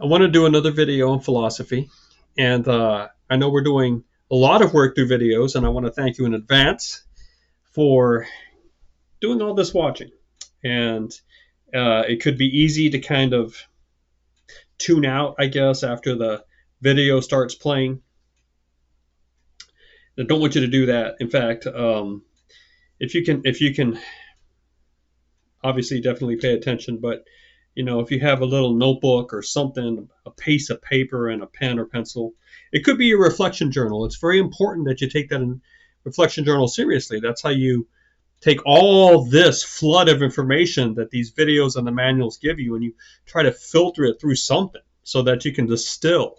I want to do another video on philosophy, and I know we're doing a lot of work through videos, and I want to thank you in advance for doing all this watching. And it could be easy to kind of tune out, I guess, after the video starts playing. I don't want you to do that. In fact, if you can, obviously definitely pay attention. But if you have a little notebook or something, a piece of paper and a pen or pencil, it could be a reflection journal. It's very important that you take that reflection journal seriously. That's how you take all this flood of information that these videos and the manuals give you, and you try to filter it through something so that you can distill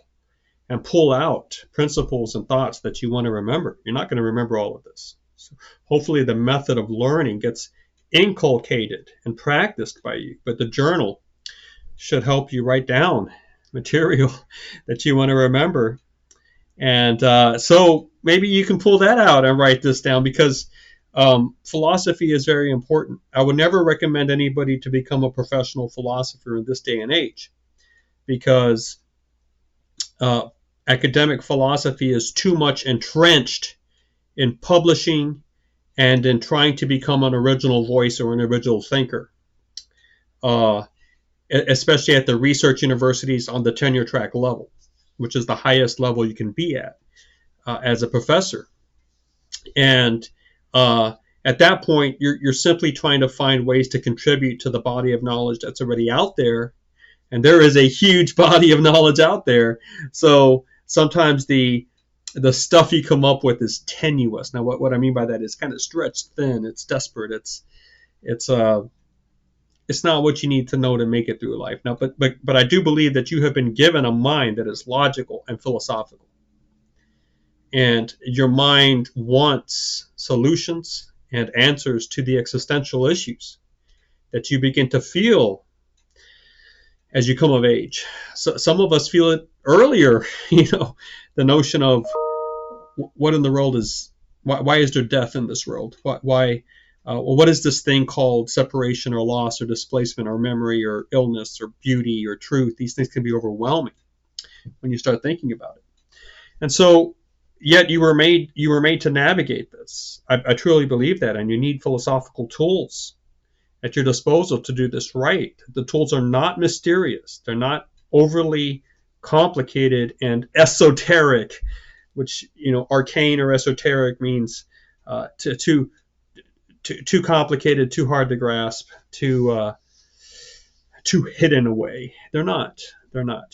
and pull out principles and thoughts that you want to remember. You're not going to remember all of this. So hopefully the method of learning gets inculcated and practiced by you, but the journal should help you write down material that you want to remember. And so maybe you can pull that out and write this down, because philosophy is very important. I would never recommend anybody to become a professional philosopher in this day and age, because academic philosophy is too much entrenched in publishing and in trying to become an original voice or an original thinker, especially at the research universities on the tenure track level, which is the highest level you can be at as a professor. And at that point, you're simply trying to find ways to contribute to the body of knowledge that's already out there. And there is a huge body of knowledge out there. So sometimes the stuff you come up with is tenuous. Now, what I mean by that is kind of stretched thin. It's desperate. It's not what you need to know to make it through life. Now, but I do believe that you have been given a mind that is logical and philosophical, and your mind wants solutions and answers to the existential issues that you begin to feel as you come of age. So some of us feel it earlier. The notion of what in the world is, why is there death in this world? Why what is this thing called separation or loss or displacement or memory or illness or beauty or truth? These things can be overwhelming when you start thinking about it. And so, yet you were made to navigate this. I truly believe that, and you need philosophical tools at your disposal to do this right. The tools are not mysterious. They're not overly complicated and esoteric, which arcane or esoteric means too complicated, too hard to grasp, too hidden away. They're not.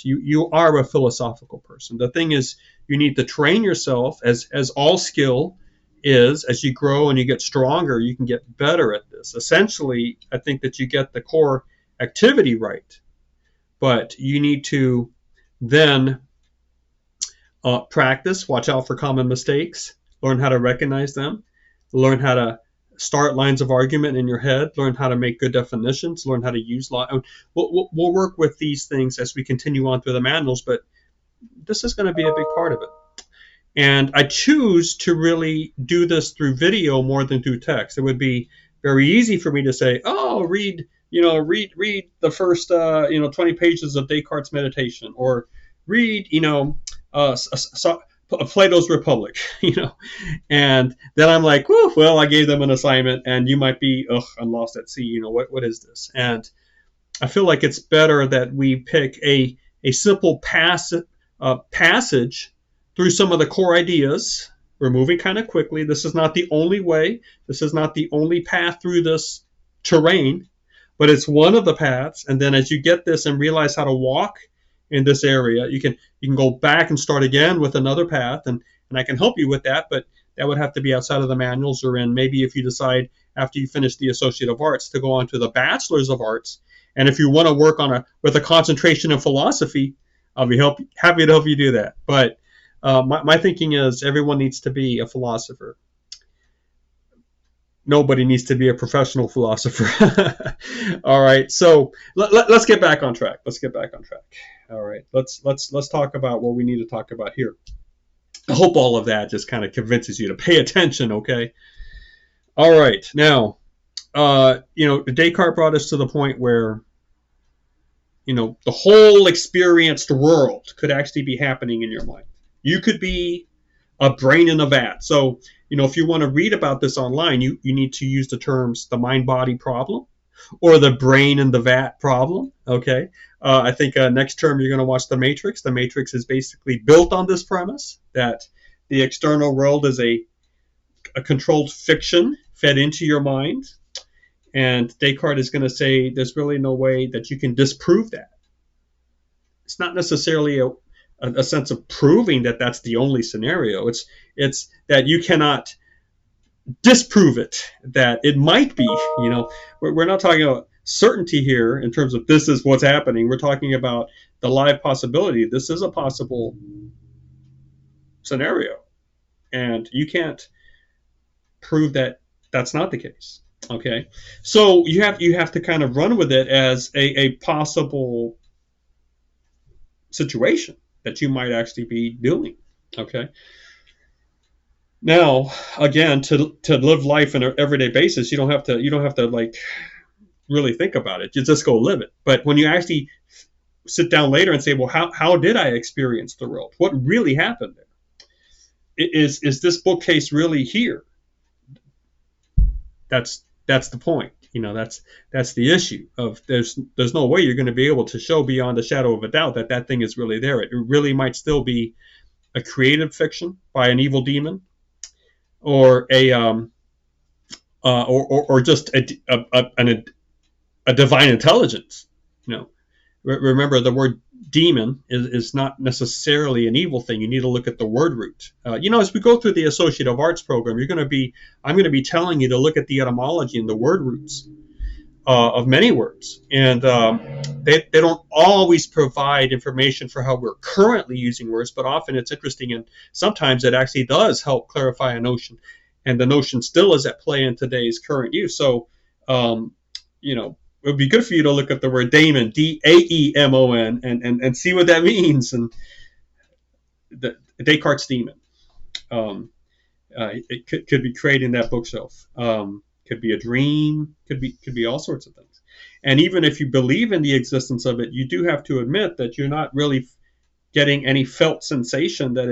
You are a philosophical person. The thing is, you need to train yourself, as all skill is. As you grow and you get stronger, you can get better at this. Essentially, I think that you get the core activity right, but you need to then practice, watch out for common mistakes, learn how to recognize them, learn how to start lines of argument in your head, learn how to make good definitions, learn how to use law. We'll work with these things as we continue on through the manuals, but this is going to be a big part of it. And I choose to really do this through video more than through text. It would be very easy for me to say, oh, read the first 20 pages of Descartes' meditation, or read Plato's Republic, and then I'm like, well, I gave them an assignment, and you might be, I'm lost at sea. What is this? And I feel like it's better that we pick a simple passage through some of the core ideas. We're moving kind of quickly. This is not the only way. This is not the only path through this terrain, but it's one of the paths. And then as you get this and realize how to walk in this area, you can go back and start again with another path, and I can help you with that, but that would have to be outside of the manuals, or in maybe if you decide after you finish the Associate of Arts to go on to the Bachelor's of Arts. And if you want to work with a concentration in philosophy, I'll be happy to help you do that. But my thinking is everyone needs to be a philosopher. Nobody needs to be a professional philosopher. All right, so let's get back on track. All right, let's talk about what we need to talk about here. I hope all of that just kind of convinces you to pay attention, okay? All right, now, Descartes brought us to the point where the whole experienced world could actually be happening in your mind. You could be a brain in a vat. So, if you want to read about this online, you need to use the terms the mind-body problem or the brain in the vat problem. Okay. I think next term you're going to watch The Matrix. The Matrix is basically built on this premise that the external world is a controlled fiction fed into your mind. And Descartes is going to say there's really no way that you can disprove that. It's not necessarily a sense of proving that that's the only scenario. It's that you cannot disprove it, that it might be. We're not talking about certainty here in terms of this is what's happening. We're talking about the live possibility. This is a possible scenario, and you can't prove that that's not the case. Okay, so you have to kind of run with it as a possible situation that you might actually be doing. Okay. Now, again, to live life on an everyday basis, you don't have to like really think about it. You just go live it. But when you actually sit down later and say, well, how did I experience the world? What really happened there? Is this bookcase really here? That's the point. That's the issue of there's no way you're going to be able to show beyond a shadow of a doubt that thing is really there. It really might still be a creative fiction by an evil demon, or or just a divine intelligence. Remember, the word demon is not necessarily an evil thing. You need to look at the word root. As we go through the associative arts program, I'm going to be telling you to look at the etymology and the word roots of many words, and they don't always provide information for how we're currently using words, but often it's interesting, and sometimes it actually does help clarify a notion, and the notion still is at play in today's current use. So, it would be good for you to look at the word daemon, Daemon, and see what that means. And the Descartes' demon. It could be creating that bookshelf. Could be a dream. Could be all sorts of things. And even if you believe in the existence of it, you do have to admit that you're not really getting any felt sensation that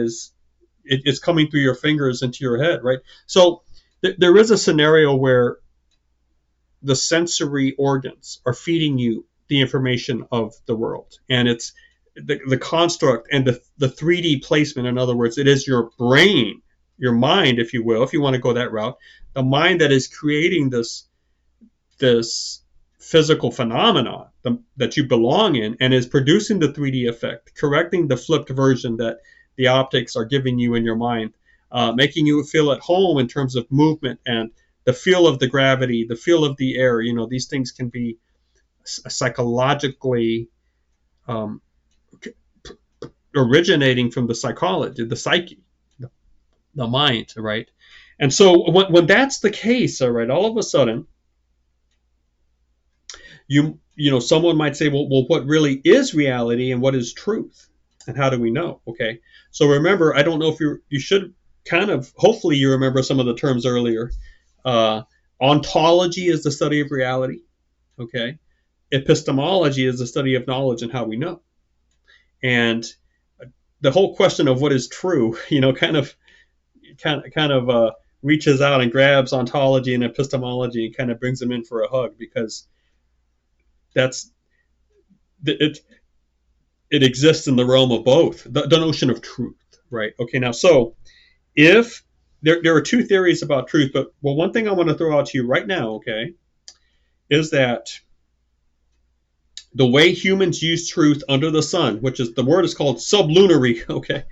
it's coming through your fingers into your head, right? So there is a scenario where the sensory organs are feeding you the information of the world, and it's the construct and the 3D placement. In other words, it is your brain, your mind, if you will, if you want to go that route, the mind that is creating this physical phenomenon that you belong in, and is producing the 3D effect, correcting the flipped version that the optics are giving you in your mind, making you feel at home in terms of movement and the feel of the gravity, the feel of the air. These things can be psychologically originating from the psychology, the psyche, the mind, right? And so when that's the case, all right, all of a sudden, someone might say, well, what really is reality and what is truth? And how do we know? Okay, so remember, I don't know if you should kind of, hopefully you remember some of the terms earlier. Ontology is the study of reality. Okay, epistemology is the study of knowledge and how we know. And the whole question of what is true, kind of reaches out and grabs ontology and epistemology and kind of brings them in for a hug, because it exists in the realm of both, the notion of truth, right? Okay, now, so if there are two theories about truth, but one thing I want to throw out to you right now, okay, is that the way humans use truth under the sun, which is, the word is called sublunary, okay,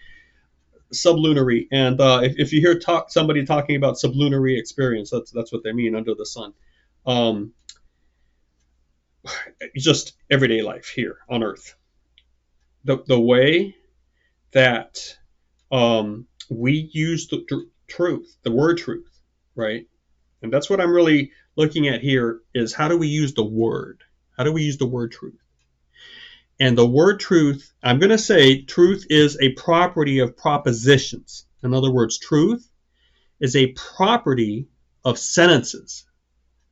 sublunary, and if you hear somebody talking about sublunary experience, that's what they mean, under the sun. Just everyday life here on Earth. The way that we use the truth, the word truth, right? And that's what I'm really looking at here, is how do we use the word? How do we use the word truth? And the word truth, I'm going to say truth is a property of propositions. In other words, truth is a property of sentences,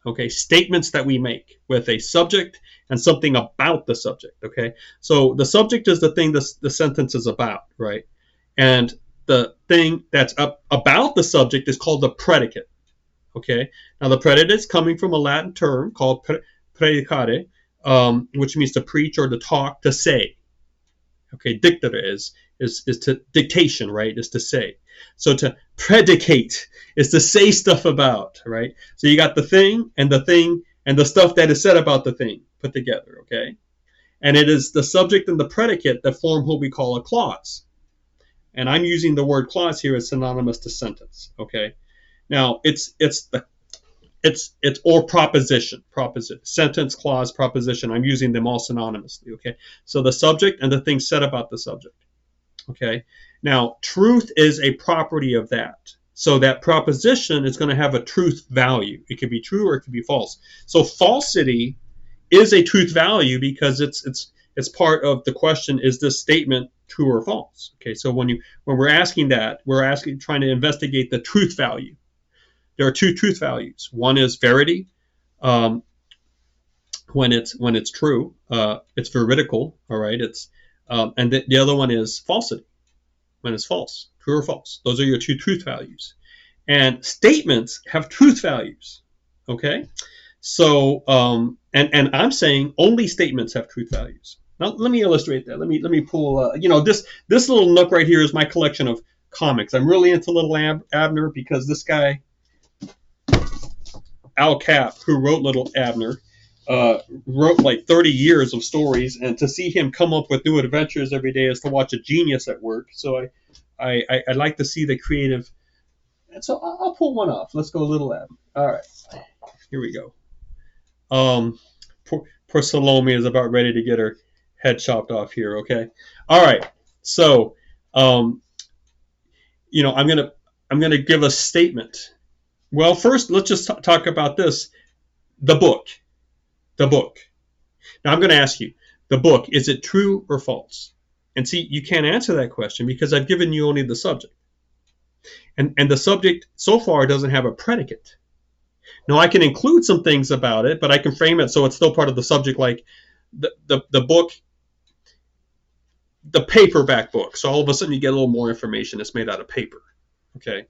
okay, statements that we make with a subject and something about the subject. Okay, so the subject is the thing the sentence is about, right? And the thing that's about the subject is called the predicate. Okay, now the predicate is coming from a Latin term called predicare, which means to preach or to talk, to say. Okay, dictere is to dictation, right? Is to say. So to predicate is to say stuff about, right? So you got the thing and the stuff that is said about the thing put together, okay? And it is the subject and the predicate that form what we call a clause. And I'm using the word clause here as synonymous to sentence, okay? Now it's or proposition, sentence, clause, proposition. I'm using them all synonymously, okay? So the subject and the thing said about the subject, okay? Now, truth is a property of that. So that proposition is going to have a truth value. It could be true or it could be false. So falsity is a truth value because it's part of the question: is this statement true or false? Okay, so when we're asking that, we're trying to investigate the truth value. There are two truth values. One is verity, when it's true, it's veridical. All right, it's and the other one is falsity, when it's false, true or false. Those are your two truth values. And statements have truth values. Okay, so and I'm saying only statements have truth values. Now let me illustrate that. Let me pull. This little nook right here is my collection of comics. I'm really into Little Abner because this guy, Al Capp, who wrote Little Abner, wrote like 30 years of stories, and to see him come up with new adventures every day is to watch a genius at work. So I like to see the creative. And so I'll pull one off. Let's go Little Abner. All right, here we go. Poor Salome is about ready to get her head chopped off here. Okay. All right. So, I'm gonna give a statement. Well, first, let's just talk about this. The book. Now, I'm going to ask you, the book, is it true or false? And see, you can't answer that question because I've given you only the subject. And the subject so far doesn't have a predicate. Now, I can include some things about it, but I can frame it so it's still part of the subject, like the book, the paperback book. So all of a sudden you get a little more information. It's made out of paper. Okay.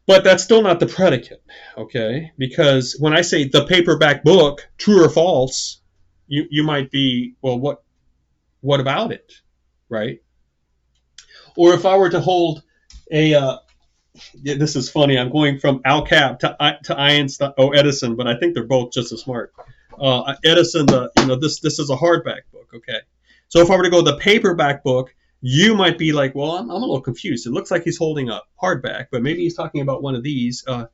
But that's still not the predicate, okay? Because when I say the paperback book, true or false, you might be, well, what about it, right? Or if I were to hold this is funny. I'm going from Al Capp to Einstein, Edison, but I think they're both just as smart. Edison, this is a hardback book, okay? So if I were to go the paperback book, you might be like, well, I'm a little confused. It looks like he's holding a hardback, but maybe he's talking about one of these, and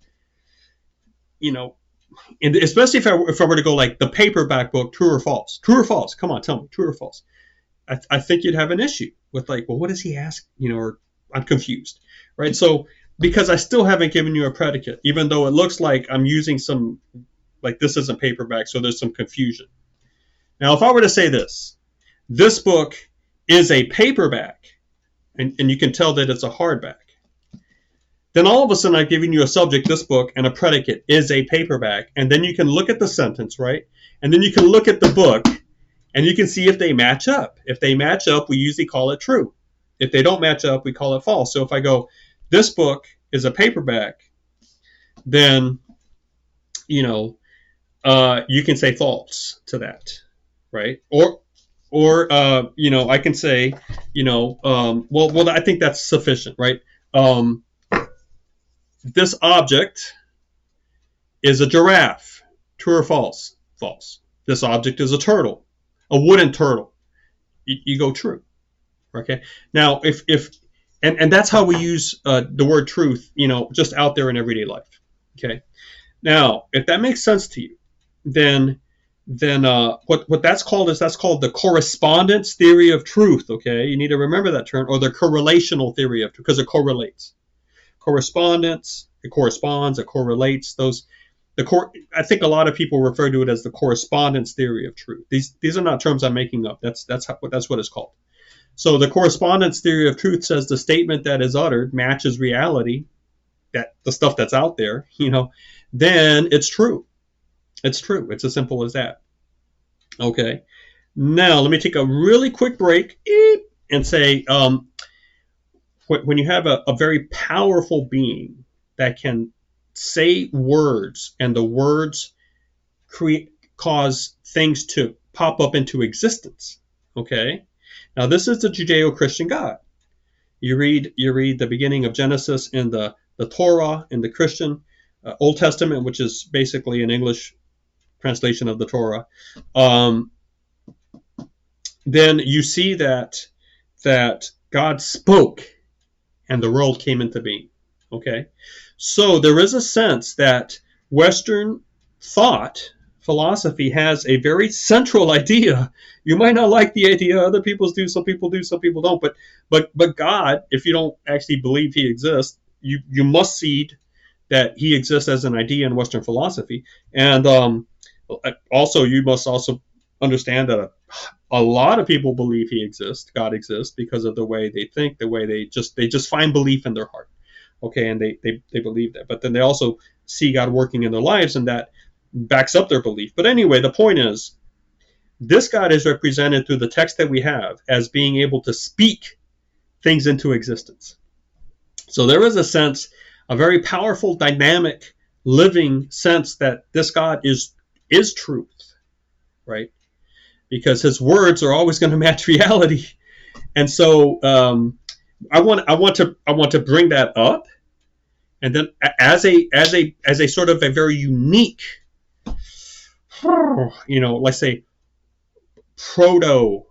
especially if I were to go like the paperback book, true or false? True or false? Come on, tell me, true or false? I think you'd have an issue with like, well, what does he ask? Or I'm confused, right? So because I still haven't given you a predicate, even though it looks like I'm using some, like this isn't paperback, so there's some confusion. Now, if I were to say this book is a paperback, and you can tell that it's a hardback, then all of a sudden I've given you a subject, this book, and a predicate is a paperback, and then you can look at the sentence, right? And then you can look at the book, and you can see if they match up. If they match up, we usually call it true. If they don't match up, we call it false. So if I go, this book is a paperback, then, you can say false to that, right? Or I can say, well, I think that's sufficient, right? This object is a giraffe. True or false? False. This object is a turtle, a wooden turtle. You go true. Okay. Now, and that's how we use the word truth, just out there in everyday life. Okay. Now, if that makes sense to you, then what that's called is the correspondence theory of truth. Okay, you need to remember that term, or the correlational theory of truth, because it correlates. Correspondence, it corresponds, it correlates. I think a lot of people refer to it as the correspondence theory of truth. These are not terms I'm making up. That's what it's called. So the correspondence theory of truth says the statement that is uttered matches reality, that the stuff that's out there, then it's true. It's true. It's as simple as that. Okay. Now, let me take a really quick break and say when you have a very powerful being that can say words and the words cause things to pop up into existence. Okay. Now, this is the Judeo-Christian God. You read the beginning of Genesis in the Torah in the Christian Old Testament, which is basically an English translation of the Torah. Um, then you see that God spoke and the world came into being. Okay, so there is a sense that Western thought philosophy has a very central idea. You might not like the idea, other people do, some people do, some people don't, but God, if you don't actually believe he exists, you must cede that he exists as an idea in Western philosophy. And also you must also understand that a lot of people believe he exists, God exists, because of the way they think, the way they just find belief in their heart. Okay, and they believe that. But then they also see God working in their lives, and that backs up their belief. But anyway, the point is, this God is represented through the text that we have as being able to speak things into existence. So there is a sense, a very powerful, dynamic, living sense that this God is truth, right? Because his words are always going to match reality. And so I want to bring that up, and then as a sort of a very unique, let's say proto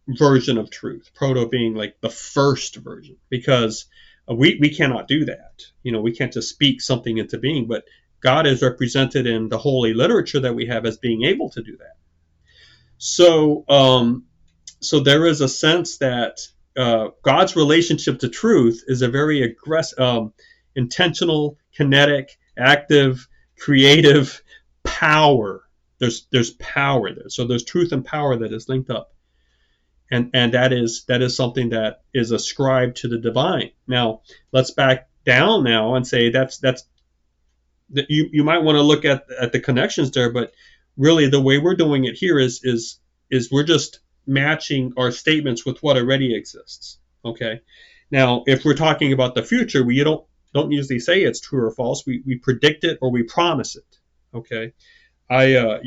version of truth. Proto being like the first version, because we cannot do that. We can't just speak something into being, but God is represented in the holy literature that we have as being able to do that. So there is a sense that God's relationship to truth is a very aggressive, intentional, kinetic, active, creative power. There's power there. So there's truth and power that is linked up, and that is something that is ascribed to the divine. Now let's back down now and say that's that you might want to look at the connections there, but really the way we're doing it here is we're just matching our statements with what already exists. Okay. Now, if we're talking about the future, we don't usually say it's true or false. We predict it or we promise it. Okay. But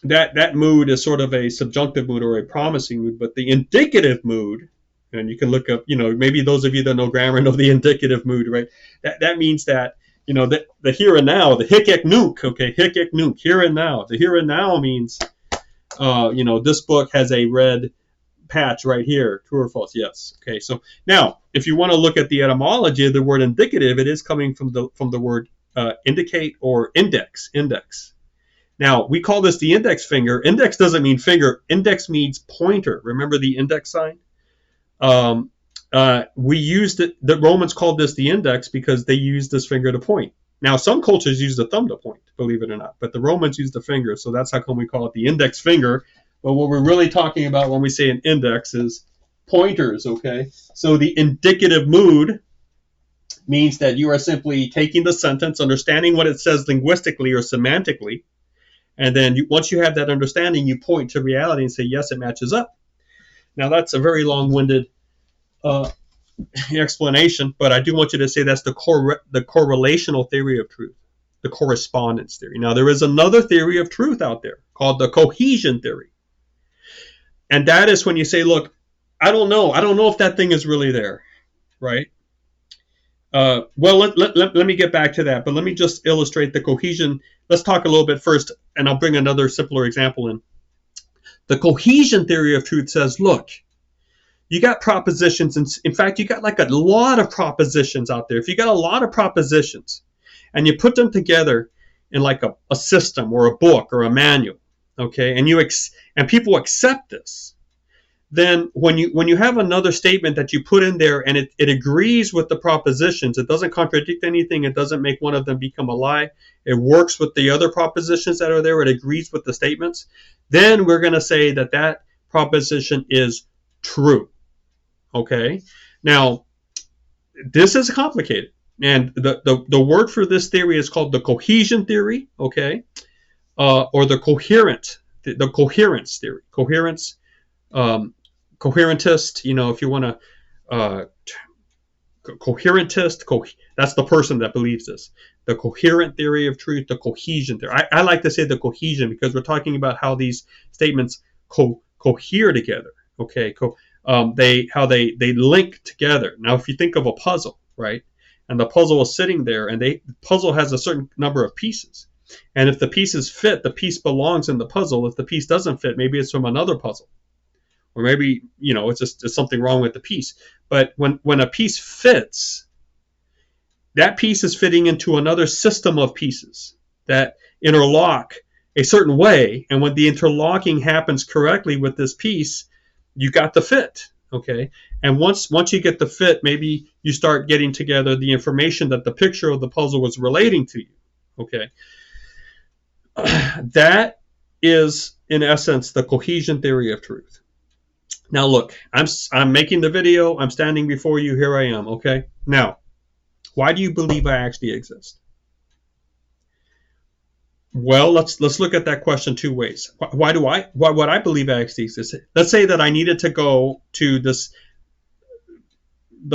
that mood is sort of a subjunctive mood or a promising mood. But the indicative mood, and you can look up, maybe those of you that know grammar know the indicative mood, right? That means that, the here and now, the hic et nunc, okay, hic et nunc, here and now. The here and now means, this book has a red patch right here, true or false? Yes. Okay, so now, if you want to look at the etymology of the word indicative, it is coming from the word indicate or index. Now, we call this the index finger. Index doesn't mean finger. Index means pointer. Remember the index sign? We used it. The Romans called this the index because they used this finger to point. Now, some cultures use the thumb to point, believe it or not, but the Romans used the finger, so that's how come we call it the index finger. But what we're really talking about when we say an index is pointers, okay? So the indicative mood means that you are simply taking the sentence, understanding what it says linguistically or semantically, and then once you have that understanding, you point to reality and say, yes, it matches up. Now, that's a very long-winded explanation, but I do want you to say that's the correlational theory of truth, the correspondence theory. Now, there is another theory of truth out there called the cohesion theory. And that is when you say, look, I don't know if that thing is really there, right? Well, let me get back to that, but let me just illustrate the cohesion. Let's talk a little bit first, and I'll bring another simpler example in. The cohesion theory of truth says, look, you got propositions, and in fact, you got like a lot of propositions out there. If you got a lot of propositions and you put them together in like a system or a book or a manual, okay, and people accept this, then when you have another statement that you put in there and it agrees with the propositions, it doesn't contradict anything, it doesn't make one of them become a lie, it works with the other propositions that are there, it agrees with the statements, then we're going to say that proposition is true. Okay, now this is complicated, and the word for this theory is called the cohesion theory. Okay, or the coherence theory. Coherentist, if you want to, that's the person that believes this. The coherent theory of truth, the cohesion theory. I like to say the cohesion because we're talking about how these statements cohere together. Okay, how they link together. Now, if you think of a puzzle, right, and the puzzle is sitting there, and the puzzle has a certain number of pieces, and if the pieces fit, the piece belongs in the puzzle. If the piece doesn't fit, maybe it's from another puzzle, or maybe it's something wrong with the piece. But when a piece fits, that piece is fitting into another system of pieces that interlock a certain way, and when the interlocking happens correctly with this piece, you got the fit. Okay, and once you get the fit, maybe you start getting together the information that the picture of the puzzle was relating to you. Okay, that is in essence the cohesion theory of truth. Now look, I'm making the video, I'm standing before you, here I am. Okay, now why do you believe I actually exist? Well, let's look at that question two ways. Why would I believe I actually exist? Let's say that I needed to go to the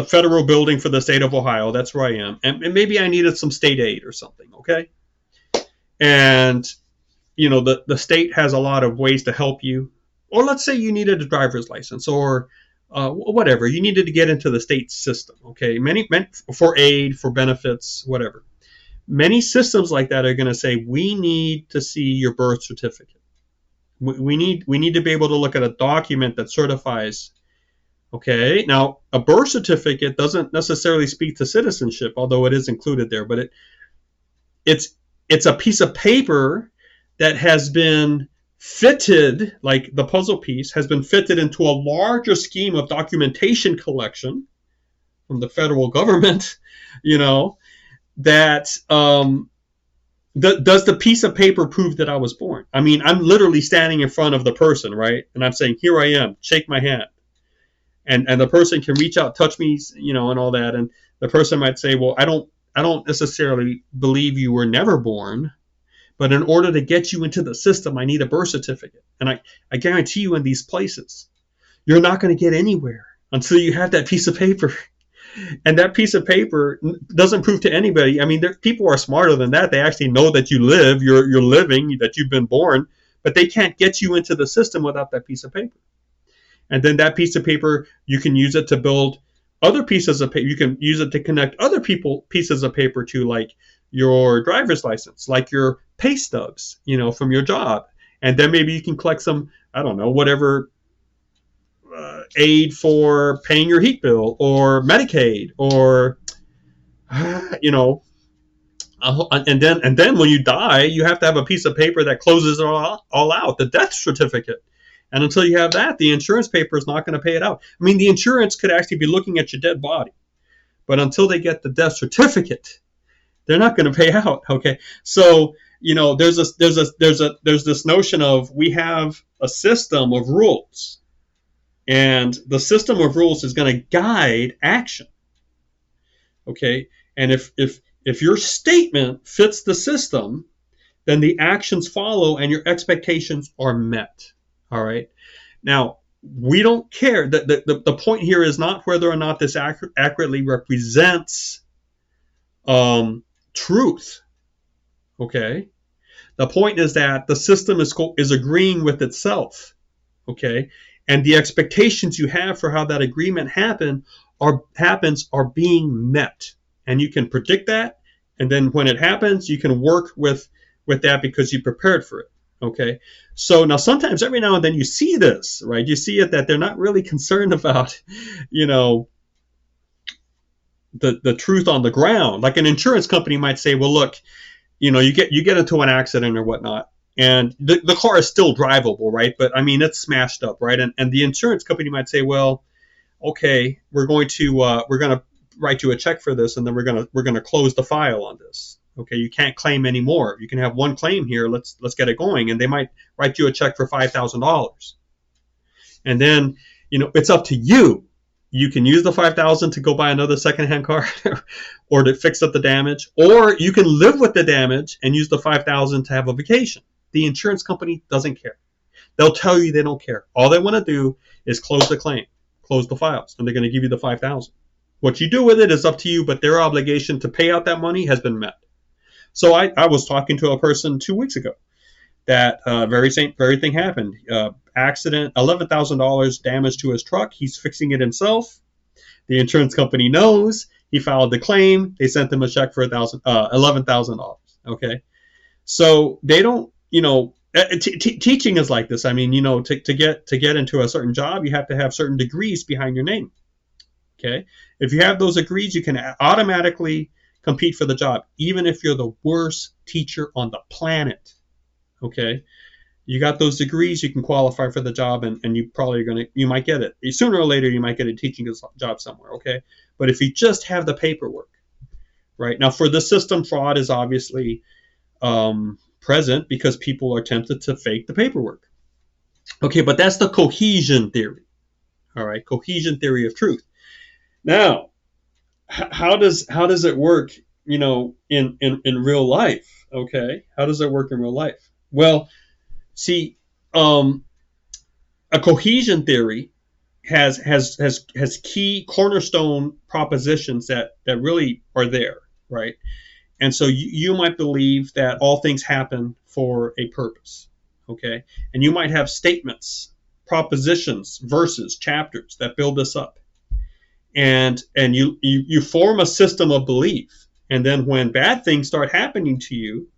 federal building for the state of Ohio. That's where I am, and maybe I needed some state aid or something. Okay, and the state has a lot of ways to help you. Or let's say you needed a driver's license, or whatever, you needed to get into the state system. Okay, many for aid, for benefits, whatever. Many systems like that are going to say, we need to see your birth certificate. We need to be able to look at a document that certifies. Okay, now a birth certificate doesn't necessarily speak to citizenship, although it is included there. But it's a piece of paper that has been fitted, like the puzzle piece has been fitted into a larger scheme of documentation collection from the federal government. That does the piece of paper prove that I was born? I mean, I'm literally standing in front of the person, right? And I'm saying, here I am, shake my hand. And the person can reach out, touch me, and all that. And the person might say, well, I don't necessarily believe you were never born, but in order to get you into the system, I need a birth certificate. And I guarantee you in these places, you're not going to get anywhere until you have that piece of paper. And that piece of paper doesn't prove to anybody. I mean, people are smarter than that. They actually know that you live, you're living, that you've been born, but they can't get you into the system without that piece of paper. And then that piece of paper, you can use it to build other pieces of paper. You can use it to connect other pieces of paper to, like your driver's license, like your pay stubs, from your job. And then maybe you can collect some, I don't know, whatever aid for paying your heat bill, or Medicaid, or and then when you die, you have to have a piece of paper that closes it all out, the death certificate. And until you have that, the insurance paper is not going to pay it out. I mean, the insurance could actually be looking at your dead body, but until they get the death certificate, they're not going to pay out. Okay, so there's this notion of, we have a system of rules. And the system of rules is going to guide action. Okay, and if your statement fits the system, then the actions follow and your expectations are met. All right. Now, we don't care. The point here is not whether or not this accurately represents truth. Okay. The point is that the system is agreeing with itself. Okay. And the expectations you have for how that agreement happens are being met. And you can predict that. And then when it happens, you can work with that because you prepared for it. Okay. So now sometimes, every now and then, you see this, right? You see it that they're not really concerned about, the truth on the ground. Like an insurance company might say, well, look, you get into an accident or whatnot, and the car is still drivable, right? But I mean, it's smashed up, right? And the insurance company might say, well, okay, we're going to write you a check for this, and then we're gonna close the file on this. Okay, you can't claim anymore. You can have one claim here. Let's get it going. And they might write you a check for $5,000. And then, it's up to you. You can use the $5,000 to go buy another secondhand car or to fix up the damage, or you can live with the damage and use the $5,000 to have a vacation. the insurance company doesn't care. They'll tell you they don't care. All they want to do is close the claim, close the files, and they're going to give you the $5,000. What you do with it is up to you, but their obligation to pay out that money has been met. So I was talking to a person 2 weeks ago that very thing happened. Accident, $11,000 damage to his truck. He's fixing it himself. The insurance company knows. He filed the claim. They sent him a check for $11,000. Okay, so they don't. Teaching is like this. I mean, to get into a certain job, you have to have certain degrees behind your name. Okay, if you have those degrees, you can automatically compete for the job, even if you're the worst teacher on the planet. Okay, you got those degrees, you can qualify for the job, and you might get it. Sooner or later, you might get a teaching job somewhere. Okay, but if you just have the paperwork, right? Now, for the system, fraud is obviously present because people are tempted to fake the paperwork. Okay, but that's the cohesion theory. All right, cohesion theory of truth. Now, how does it work, in real life? Okay, how does it work in real life? Well, see, a cohesion theory has key cornerstone propositions that really are there, right? And so you might believe that all things happen for a purpose, okay? And you might have statements, propositions, verses, chapters that build this up. And you form a system of belief. And then when bad things start happening to you,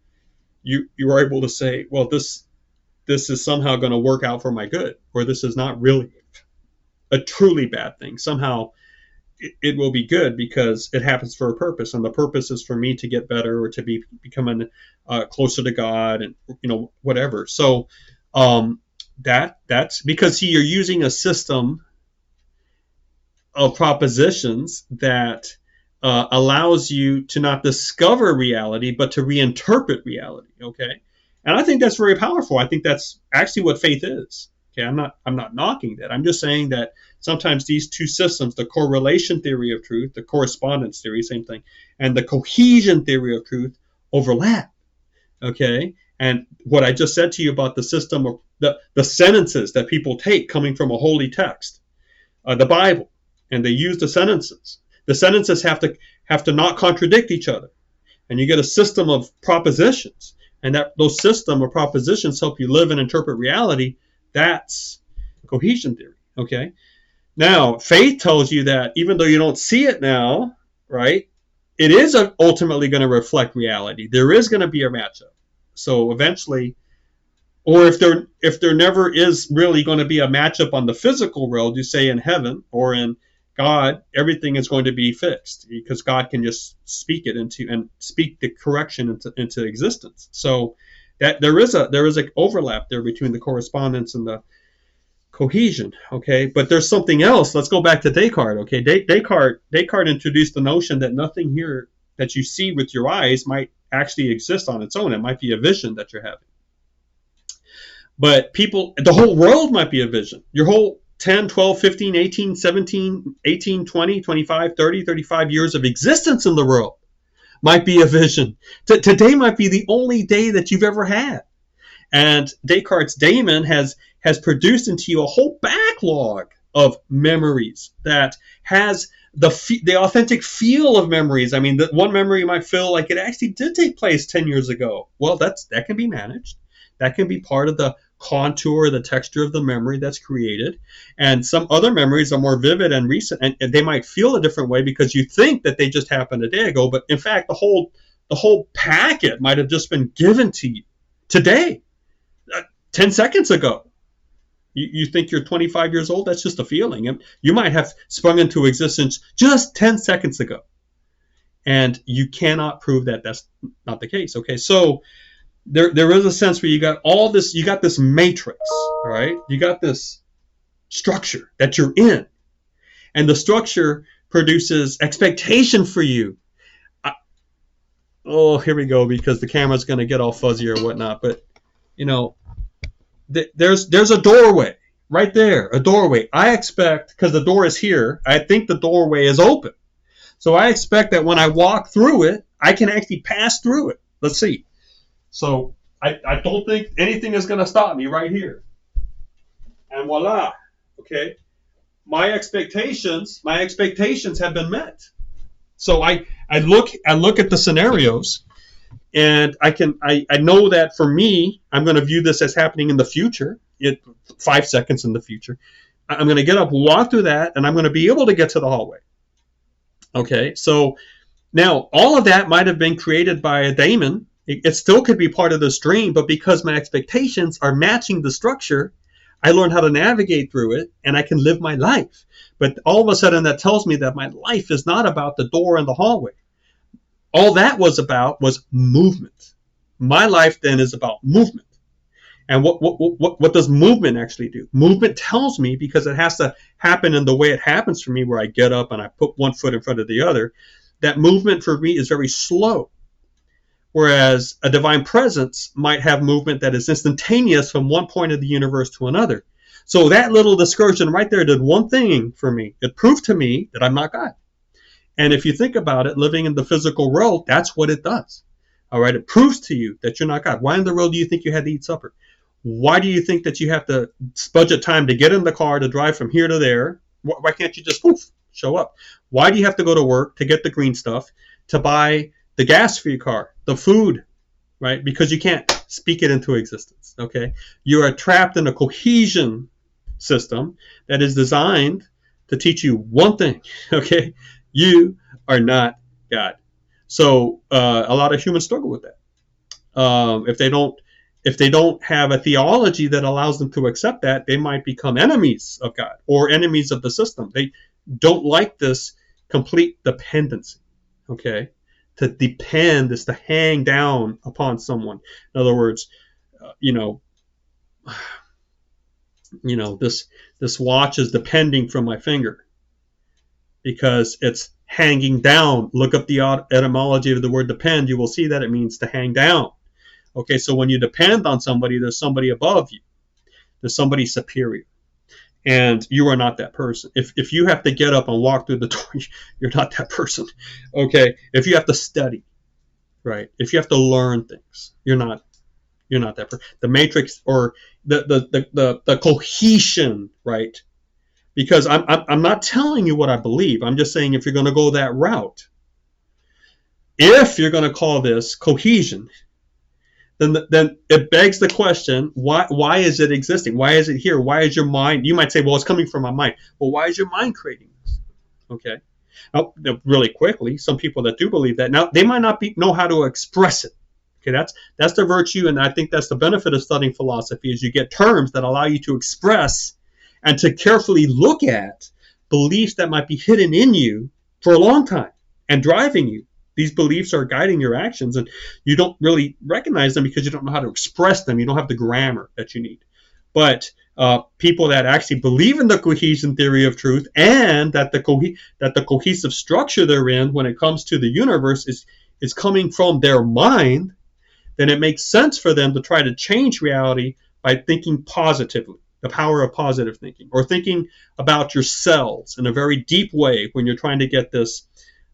you are able to say, well, this is somehow going to work out for my good, or this is not really a truly bad thing. Somehow it will be good because it happens for a purpose, and the purpose is for me to get better or to becoming closer to God, and whatever. So that's because you're using a system of propositions that allows you to not discover reality, but to reinterpret reality. Okay, and I think that's very powerful. I think that's actually what faith is. Okay, I'm not knocking that. I'm just saying that sometimes these two systems, the correlation theory of truth, the correspondence theory, same thing, and the cohesion theory of truth overlap. Okay, and what I just said to you about the system of the sentences that people take coming from a holy text, the Bible, and they use the sentences. The sentences have to not contradict each other, and you get a system of propositions, and those system of propositions help you live and interpret reality. That's cohesion theory. Okay. Now, faith tells you that even though you don't see it now, right, it is ultimately going to reflect reality. There is going to be a matchup. So eventually, or if there never is really going to be a matchup on the physical world, you say in heaven or in God, everything is going to be fixed because God can just speak it and speak the correction into existence. So that there is an overlap there between the correspondence and the cohesion. Okay, but there's something else. Let's go back to Descartes. Okay, Descartes introduced the notion that nothing here that you see with your eyes might actually exist on its own. It might be a vision that you're having. But the whole world might be a vision. Your whole 10, 12, 15, 18, 17, 18, 20, 25, 30, 35 years of existence in the world might be a vision. Today might be the only day that you've ever had. And Descartes' daemon has produced into you a whole backlog of memories that has the authentic feel of memories. I mean, one memory might feel like it actually did take place 10 years ago. Well, that can be managed. That can be part of the contour, the texture of the memory that's created. And some other memories are more vivid and recent, and they might feel a different way because you think that they just happened a day ago. But in fact, the whole packet might have just been given to you today, 10 seconds ago. You think you're 25 years old? That's just a feeling. And you might have sprung into existence just 10 seconds ago. And you cannot prove that that's not the case. Okay, so there is a sense where you got this matrix, all right? You got this structure that you're in. And the structure produces expectation for you. Here we go, because the camera's going to get all fuzzy or whatnot. But, there's a doorway right there, a doorway. I expect, because the door is here, I think the doorway is open. So I expect that when I walk through it, I can actually pass through it. Let's see. So I don't think anything is going to stop me right here. And voila. Okay. My expectations have been met. So I look at the scenarios, and I know that for me, I'm going to view this as happening in the future, 5 seconds in the future. I'm going to get up, walk through that, and I'm going to be able to get to the hallway. Okay, so now all of that might have been created by a daemon. It still could be part of this dream, but because my expectations are matching the structure, I learn how to navigate through it, and I can live my life. But all of a sudden, that tells me that my life is not about the door and the hallway. All that was about was movement. My life then is about movement. And what does movement actually do? Movement tells me, because it has to happen in the way it happens for me, where I get up and I put one foot in front of the other, that movement for me is very slow. Whereas a divine presence might have movement that is instantaneous from one point of the universe to another. So that little discursion right there did one thing for me. It proved to me that I'm not God. And if you think about it, living in the physical world, that's what it does. All right, it proves to you that you're not God. Why in the world do you think you had to eat supper? Why do you think that you have to budget time to get in the car to drive from here to there? Why can't you just show up? Why do you have to go to work to get the green stuff, to buy the gas for your car, the food, right? Because you can't speak it into existence, okay? You are trapped in a cohesion system that is designed to teach you one thing, okay? You are not God. So a lot of humans struggle with that. If they don't have a theology that allows them to accept that, they might become enemies of God or enemies of the system. They don't like this complete dependency. Okay, to depend is to hang down upon someone. In other words, this watch is depending from my finger because it's hanging down. Look up the etymology of the word depend. You will see that it means to hang down. Okay, so when you depend on somebody, there's somebody above you. There's somebody superior. And you are not that person. If you have to get up and walk through the door, you're not that person. Okay, if you have to study, right? If you have to learn things, you're not that person. The matrix or the cohesion, right? Because I'm not telling you what I believe. I'm just saying if you're going to go that route, if you're going to call this cohesion, then it begs the question, why is it existing? Why is it here? Why is your mind? You might say, well, it's coming from my mind. Well, why is your mind creating this? Okay. Now, really quickly, some people that do believe that, now they might not know how to express it. Okay, that's the virtue, and I think that's the benefit of studying philosophy, is you get terms that allow you to express and to carefully look at beliefs that might be hidden in you for a long time and driving you. These beliefs are guiding your actions, and you don't really recognize them because you don't know how to express them. You don't have the grammar that you need. But people that actually believe in the cohesion theory of truth, and that the cohesive structure they're in when it comes to the universe is coming from their mind, then it makes sense for them to try to change reality by thinking positively, the power of positive thinking, or thinking about your cells in a very deep way when you're trying to get this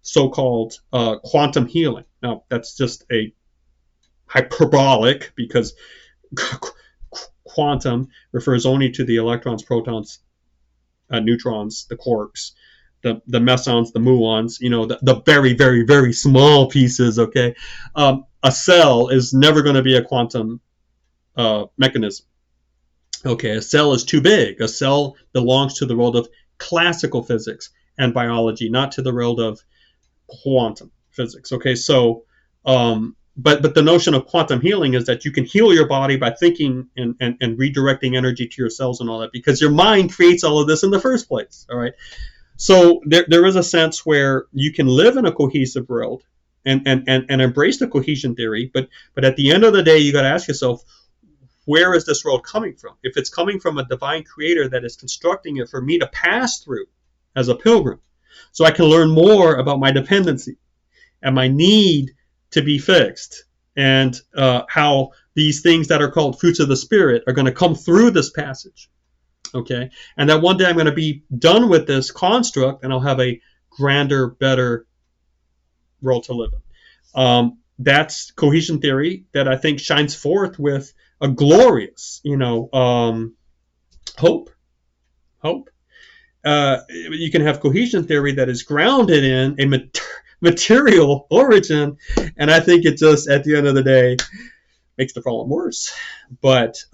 so-called quantum healing. Now, that's just a hyperbolic, because quantum refers only to the electrons, protons, neutrons, the quarks, the mesons, the muons, the very, very, very small pieces, okay? A cell is never going to be a quantum mechanism. Okay, a cell is too big. A cell belongs to the world of classical physics and biology, not to the world of quantum physics. Okay, so but the notion of quantum healing is that you can heal your body by thinking and redirecting energy to your cells and all that, because your mind creates all of this in the first place. All right, so there is a sense where you can live in a cohesive world and embrace the cohesion theory, but at the end of the day, you got to ask yourself, where is this world coming from? If it's coming from a divine creator that is constructing it for me to pass through as a pilgrim, so I can learn more about my dependency and my need to be fixed, and how these things that are called fruits of the Spirit are going to come through this passage. Okay? And that one day I'm going to be done with this construct, and I'll have a grander, better world to live in. that's cohesion theory that I think shines forth with a glorious, hope. Hope. You can have cohesion theory that is grounded in a material origin, and I think it just, at the end of the day, makes the problem worse. But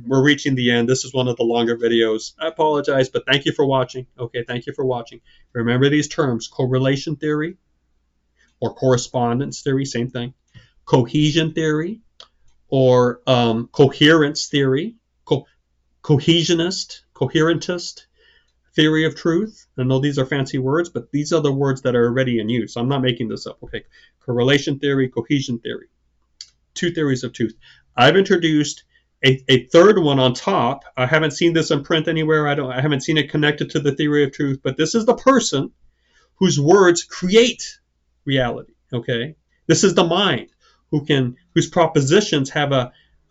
we're reaching the end. This is one of the longer videos. I apologize, but thank you for watching. Okay, thank you for watching. Remember these terms: correlation theory or correspondence theory, same thing. Cohesion theory or coherence theory, coherentist theory of truth. I know these are fancy words, but these are the words that are already in use. I'm not making this up. Okay, correlation theory, cohesion theory, two theories of truth. I've introduced a third one on top. I haven't seen this in print anywhere. I haven't seen it connected to the theory of truth, but this is the person whose words create reality. Okay, this is the mind whose propositions have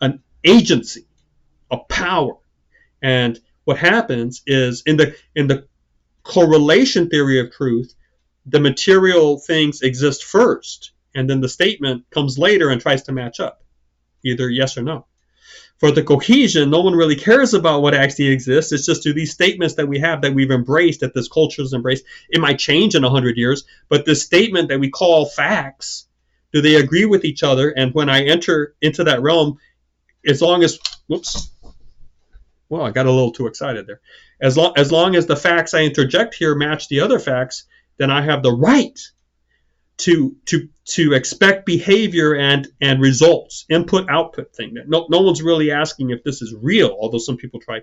an agency, a power. And what happens is in the correlation theory of truth, the material things exist first, and then the statement comes later and tries to match up, either yes or no. For the cohesion, no one really cares about what actually exists. It's just, do these statements that we have, that we've embraced, that this culture has embraced, it might change in 100 years, but this statement that we call facts, do they agree with each other? And when I enter into that realm, as long as, well, I got a little too excited there. As long as the facts I interject here match the other facts, then I have the right to expect behavior and results, input output thing. No one's really asking if this is real, although some people try.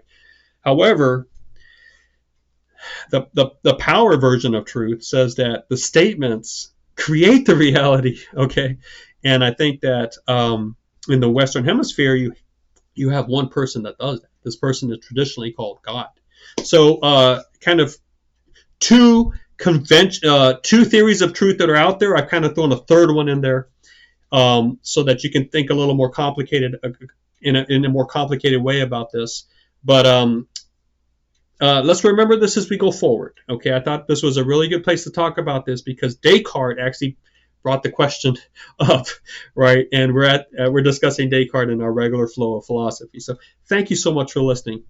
However, the power version of truth says that the statements create the reality. Okay, and I think that in the Western Hemisphere, you have one person that does that. This person is traditionally called God. So kind of two theories of truth that are out there. I've kind of thrown a third one in there so that you can think a little more complicated in a more complicated way about this. But let's remember this as we go forward. Okay, I thought this was a really good place to talk about this because Descartes actually brought the question up, right? And we're discussing Descartes in our regular flow of philosophy. So thank you so much for listening.